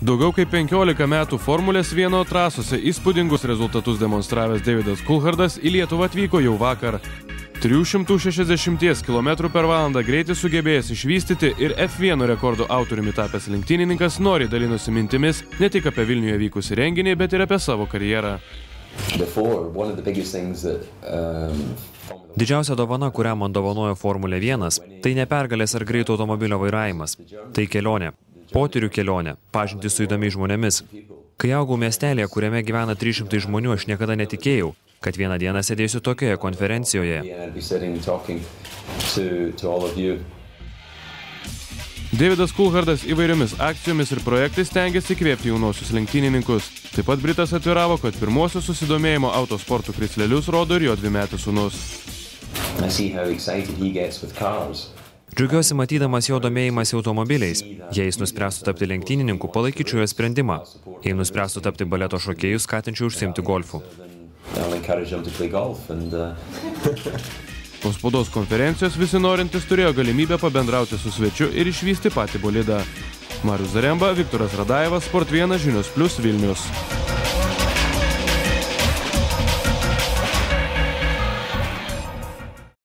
Daugiau kaip 15 metų Formulės 1 trasose įspūdingus rezultatus demonstravęs Davidas Coulthardas į Lietuvą atvyko jau vakar. 360 km/h greitį sugebėjęs išvystyti ir F1 rekordų autoriumi tapęs lenktynininkas noriai dalinosi mintimis ne tik apie Vilniuje vykusį renginį, bet ir apie savo karjerą. Didžiausia dovana, kurią man dovanojo Formulė 1, tai ne pergalės ar greito automobilio vairavimas. Tai kelionė, potyrių kelionė, pažintis su įdomiais žmonėmis. Kai augau miestelėje, kuriame gyvena 300 žmonių, aš niekada netikėjau, kad vieną dieną sėdėsiu tokioje konferencijoje. Davidas Coulthardas įvairiomis akcijomis ir projektais stengiasi įkvėpti jaunosius lenktynininkus. Taip pat Britas atviravo, kad pirmosios susidomėjimo autosportų krislelius rodo ir jo dvimetis sūnus. Džiaugiuosi matydamas jo domėjimąsi automobiliais. Jei jis nuspręstų tapti lenktynininku, palaikyčiau jo sprendimą. Jei nuspręstų tapti baleto šokėjų, skatinčiau užsiimti golfu. Po spaudos konferencijos visi norintys turėjo galimybę pabendrauti su svečiu ir išvysti patį bolidą. Marius Zaremba, Viktoras Radajevas, Sport 1 Žinios Plius Vilnius.